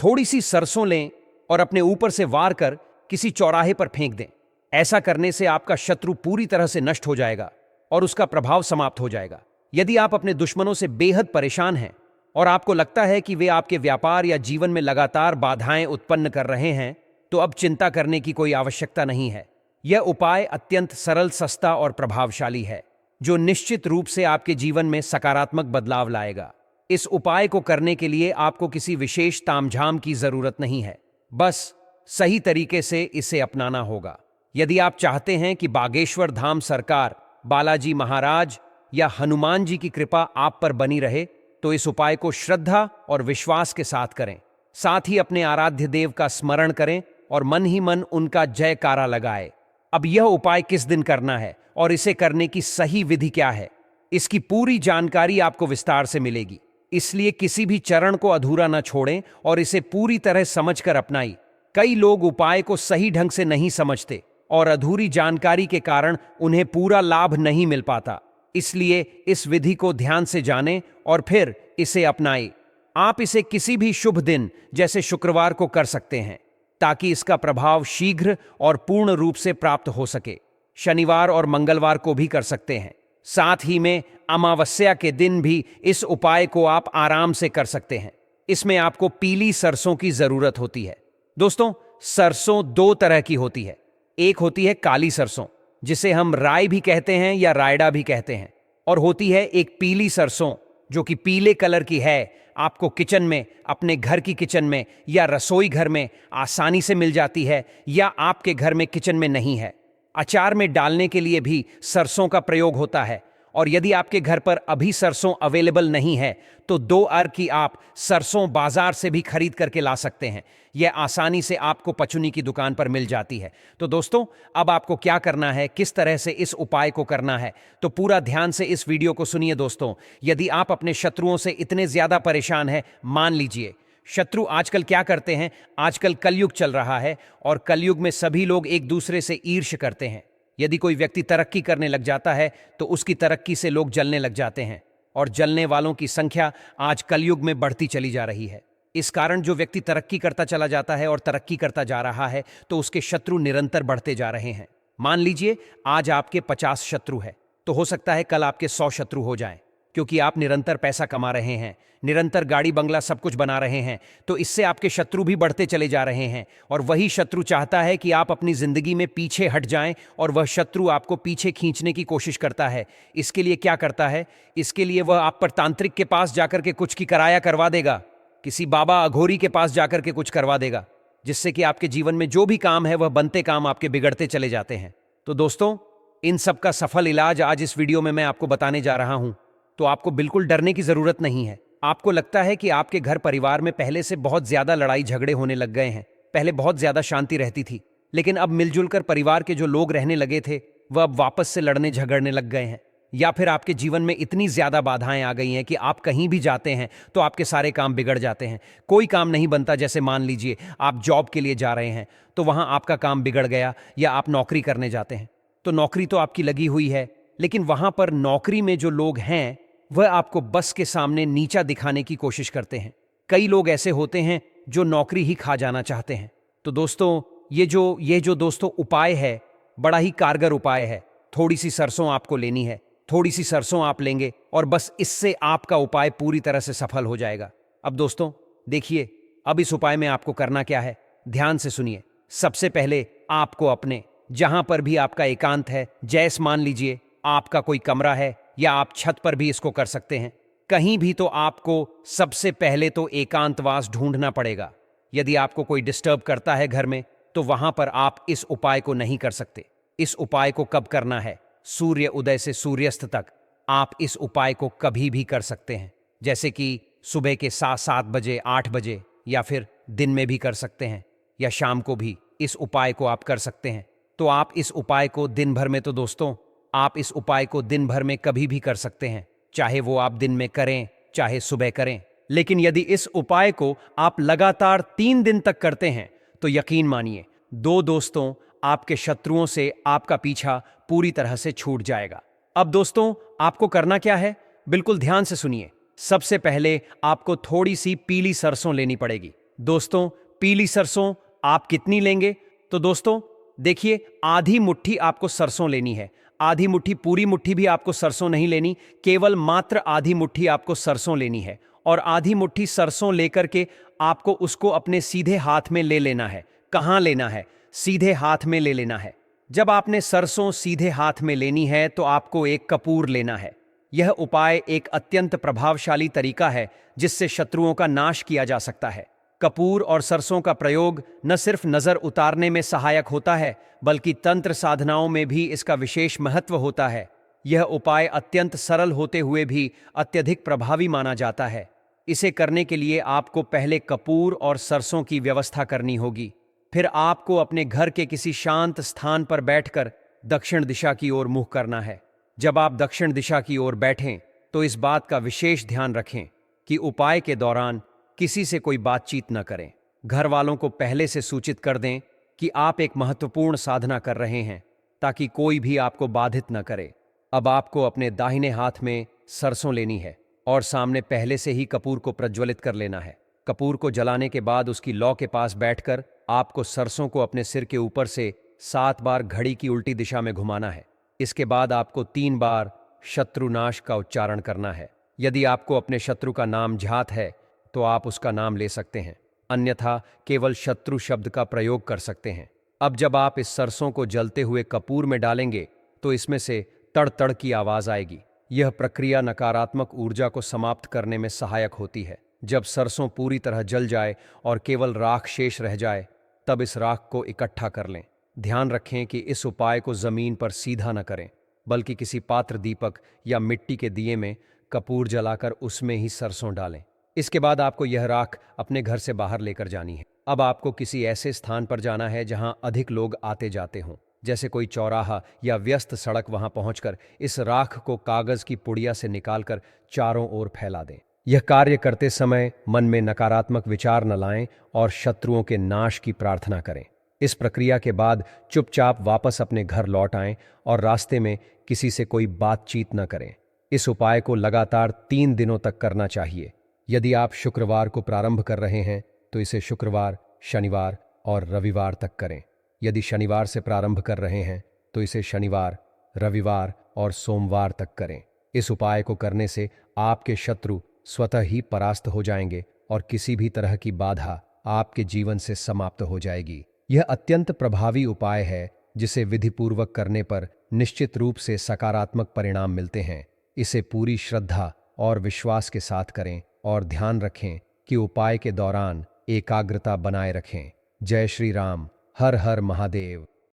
थोड़ी सी सरसों लें और अपने ऊपर से वार कर किसी चौराहे पर फेंक दें। ऐसा करने से आपका शत्रु पूरी तरह से नष्ट हो जाएगा और उसका प्रभाव समाप्त हो जाएगा। यदि आप अपने दुश्मनों से बेहद परेशान हैं और आपको लगता है कि वे आपके व्यापार या जीवन में लगातार बाधाएं उत्पन्न कर रहे हैं, तो अब चिंता करने की कोई आवश्यकता नहीं है। यह उपाय अत्यंत सरल, सस्ता और प्रभावशाली है, जो निश्चित रूप से आपके जीवन में सकारात्मक बदलाव लाएगा। इस उपाय को करने के लिए आपको किसी विशेष तामझाम की जरूरत नहीं है, बस सही तरीके से इसे अपनाना होगा। यदि आप चाहते हैं कि बागेश्वर धाम सरकार, बालाजी महाराज या हनुमान जी की कृपा आप पर बनी रहे, तो इस उपाय को श्रद्धा और विश्वास के साथ करें। साथ ही अपने आराध्य देव का स्मरण करें और मन ही मन उनका जयकारा लगाएं। अब यह उपाय किस दिन करना है और इसे करने की सही विधि क्या है, इसकी पूरी जानकारी आपको विस्तार से मिलेगी। इसलिए किसी भी चरण को अधूरा न छोड़ें और इसे पूरी तरह समझकर अपनाएं। कई लोग उपाय को सही ढंग से नहीं समझते और अधूरी जानकारी के कारण उन्हें पूरा लाभ नहीं मिल पाता। इसलिए इस विधि को ध्यान से जानें और फिर इसे अपनाएं। आप इसे किसी भी शुभ दिन जैसे शुक्रवार को कर सकते हैं, ताकि इसका प्रभाव शीघ्र और पूर्ण रूप से प्राप्त हो सके। शनिवार और मंगलवार को भी कर सकते हैं। साथ ही में अमावस्या के दिन भी इस उपाय को आप आराम से कर सकते हैं। इसमें आपको पीली सरसों की जरूरत होती है। दोस्तों, सरसों दो तरह की होती है। एक होती है काली सरसों, जिसे हम राई भी कहते हैं या रायडा भी कहते हैं, और होती है एक पीली सरसों जो कि पीले कलर की है। आपको किचन में, अपने घर की किचन में या रसोई घर में आसानी से मिल जाती है, या आपके घर में किचन में नहीं है। अचार में डालने के लिए भी सरसों का प्रयोग होता है। और यदि आपके घर पर अभी सरसों अवेलेबल नहीं है, तो 2 अर्क की आप सरसों बाजार से भी खरीद करके ला सकते हैं। यह आसानी से आपको पचुनी की दुकान पर मिल जाती है। तो दोस्तों, अब आपको क्या करना है, किस तरह से इस उपाय को करना है, तो पूरा ध्यान से इस वीडियो को सुनिए। दोस्तों, यदि आप अपने शत्रुओं से इतने ज्यादा परेशान हैं, मान लीजिए शत्रु आजकल क्या करते हैं, आजकल कलयुग चल रहा है और कलयुग में सभी लोग एक दूसरे से ईर्ष्या करते हैं। यदि कोई व्यक्ति तरक्की करने लग जाता है तो उसकी तरक्की से लोग जलने लग जाते हैं, और जलने वालों की संख्या आज कलयुग में बढ़ती चली जा रही है। इस कारण जो व्यक्ति तरक्की करता चला जाता है और तरक्की करता जा रहा है, तो उसके शत्रु निरंतर बढ़ते जा रहे हैं। मान लीजिए आज आपके 50 शत्रु है, तो हो सकता है कल आपके 100 शत्रु हो जाएं, क्योंकि आप निरंतर पैसा कमा रहे हैं, निरंतर गाड़ी बंगला सब कुछ बना रहे हैं। तो इससे आपके शत्रु भी बढ़ते चले जा रहे हैं, और वही शत्रु चाहता है कि आप अपनी जिंदगी में पीछे हट जाएं, और वह शत्रु आपको पीछे खींचने की कोशिश करता है। इसके लिए क्या करता है, इसके लिए वह आप पर तांत्रिक के पास जाकर के कुछ की कराया करवा देगा, किसी बाबा अघोरी के पास जाकर के कुछ करवा देगा, जिससे कि आपके जीवन में जो भी काम है वह बनते काम आपके बिगड़ते चले जाते हैं। तो दोस्तों, इन सब का सफल इलाज आज इस वीडियो में मैं आपको बताने जा रहा हूं। तो आपको बिल्कुल डरने की जरूरत नहीं है। आपको लगता है कि आपके घर परिवार में पहले से बहुत ज्यादा लड़ाई झगड़े होने लग गए हैं, पहले बहुत ज्यादा शांति रहती थी, लेकिन अब मिलजुल कर परिवार के जो लोग रहने लगे थे वह अब वापस से लड़ने झगड़ने लग गए हैं। या फिर आपके जीवन में इतनी ज्यादा बाधाएं आ गई हैं कि आप कहीं भी जाते हैं तो आपके सारे काम बिगड़ जाते हैं, कोई काम नहीं बनता। जैसे मान लीजिए आप जॉब के लिए जा रहे हैं, तो वहां आपका काम बिगड़ गया, या आप नौकरी करने जाते हैं तो नौकरी तो आपकी लगी हुई है, लेकिन वहां पर नौकरी में जो लोग हैं वह आपको बस के सामने नीचा दिखाने की कोशिश करते हैं। कई लोग ऐसे होते हैं जो नौकरी ही खा जाना चाहते हैं। तो दोस्तों, ये जो दोस्तों उपाय है, बड़ा ही कारगर उपाय है। थोड़ी सी सरसों आपको लेनी है, थोड़ी सी सरसों आप लेंगे और बस इससे आपका उपाय पूरी तरह से सफल हो जाएगा। अब दोस्तों देखिए, अब इस उपाय में आपको करना क्या है, ध्यान से सुनिए। सबसे पहले आपको अपने जहां पर भी आपका एकांत है, जैसे मान लीजिए आपका कोई कमरा है या आप छत पर भी इसको कर सकते हैं, कहीं भी, तो आपको सबसे पहले तो एकांतवास ढूंढना पड़ेगा। यदि आपको कोई डिस्टर्ब करता है घर में, तो वहां पर आप इस उपाय को नहीं कर सकते। इस उपाय को कब करना है, सूर्य उदय से सूर्यास्त तक आप इस उपाय को कभी भी कर सकते हैं। जैसे कि सुबह के 7 बजे, 8 बजे, या फिर दिन में भी कर सकते हैं, या शाम को भी इस उपाय को आप कर सकते हैं। तो आप इस उपाय को दिन भर में, तो दोस्तों आप इस उपाय को दिन भर में कभी भी कर सकते हैं, चाहे वो आप दिन में करें चाहे सुबह करें। लेकिन यदि इस उपाय को आप लगातार 3 दिन तक करते हैं, तो यकीन मानिए दोस्तों आपके शत्रुओं से आपका पीछा पूरी तरह से छूट जाएगा। अब दोस्तों आपको करना क्या है, बिल्कुल ध्यान से सुनिए। सबसे पहले आपको थोड़ी सी पीली सरसों लेनी पड़ेगी। दोस्तों, पीली सरसों आप कितनी लेंगे? तो दोस्तों देखिए, आधी मुट्ठी आपको सरसों लेनी है। आधी मुट्ठी, पूरी मुट्ठी भी आपको सरसों नहीं लेनी, केवल मात्र आधी मुट्ठी आपको सरसों लेनी है। और आधी मुट्ठी सरसों लेकर के आपको उसको अपने सीधे हाथ में ले लेना है। कहाँ लेना है? सीधे हाथ में ले लेना है। जब आपने सरसों सीधे हाथ में लेनी है तो आपको एक कपूर लेना है। यह उपाय एक अत्यंत प्रभावशाली तरीका है जिससे शत्रुओं का नाश किया जा सकता है। कपूर और सरसों का प्रयोग न सिर्फ नजर उतारने में सहायक होता है, बल्कि तंत्र साधनाओं में भी इसका विशेष महत्व होता है। यह उपाय अत्यंत सरल होते हुए भी अत्यधिक प्रभावी माना जाता है। इसे करने के लिए आपको पहले कपूर और सरसों की व्यवस्था करनी होगी। फिर आपको अपने घर के किसी शांत स्थान पर बैठकर दक्षिण दिशा की ओर मुंह करना है। जब आप दक्षिण दिशा की ओर बैठें तो इस बात का विशेष ध्यान रखें कि उपाय के दौरान किसी से कोई बातचीत न करें। घर वालों को पहले से सूचित कर दें कि आप एक महत्वपूर्ण साधना कर रहे हैं, ताकि कोई भी आपको बाधित न करे। अब आपको अपने दाहिने हाथ में सरसों लेनी है और सामने पहले से ही कपूर को प्रज्वलित कर लेना है। कपूर को जलाने के बाद उसकी लौ के पास बैठकर आपको सरसों को अपने सिर के ऊपर से 7 बार घड़ी की उल्टी दिशा में घुमाना है। इसके बाद आपको 3 बार शत्रुनाश का उच्चारण करना है। यदि आपको अपने शत्रु का नाम ज्ञात है तो आप उसका नाम ले सकते हैं, अन्यथा केवल शत्रु शब्द का प्रयोग कर सकते हैं। अब जब आप इस सरसों को जलते हुए कपूर में डालेंगे तो इसमें से तड़ तड़ की आवाज आएगी। यह प्रक्रिया नकारात्मक ऊर्जा को समाप्त करने में सहायक होती है। जब सरसों पूरी तरह जल जाए और केवल राख शेष रह जाए, तब इस राख को इकट्ठा कर लें। ध्यान रखें कि इस उपाय को जमीन पर सीधा न करें, बल्कि किसी पात्र दीपक या मिट्टी के दिए में कपूर जलाकर उसमें ही सरसों डालें। इसके बाद आपको यह राख अपने घर से बाहर लेकर जानी है। अब आपको किसी ऐसे स्थान पर जाना है जहां अधिक लोग आते जाते हों, जैसे कोई चौराहा या व्यस्त सड़क। वहां पहुंचकर इस राख को कागज की पुड़िया से निकालकर चारों ओर फैला दें। यह कार्य करते समय मन में नकारात्मक विचार न लाएं और शत्रुओं के नाश की प्रार्थना करें। इस प्रक्रिया के बाद चुपचाप वापस अपने घर लौट आएं और रास्ते में किसी से कोई बातचीत न करें। इस उपाय को लगातार 3 दिनों तक करना चाहिए। यदि आप शुक्रवार को प्रारंभ कर रहे हैं तो इसे शुक्रवार, शनिवार और रविवार तक करें। यदि शनिवार से प्रारंभ कर रहे हैं तो इसे शनिवार, रविवार और सोमवार तक करें। इस उपाय को करने से आपके शत्रु स्वतः ही परास्त हो जाएंगे और किसी भी तरह की बाधा आपके जीवन से समाप्त हो जाएगी। यह अत्यंत प्रभावी उपाय है जिसे विधिपूर्वक करने पर निश्चित रूप से सकारात्मक परिणाम मिलते हैं। इसे पूरी श्रद्धा और विश्वास के साथ करें और ध्यान रखें कि उपाय के दौरान एकाग्रता बनाए रखें। जय श्री राम। हर हर महादेव।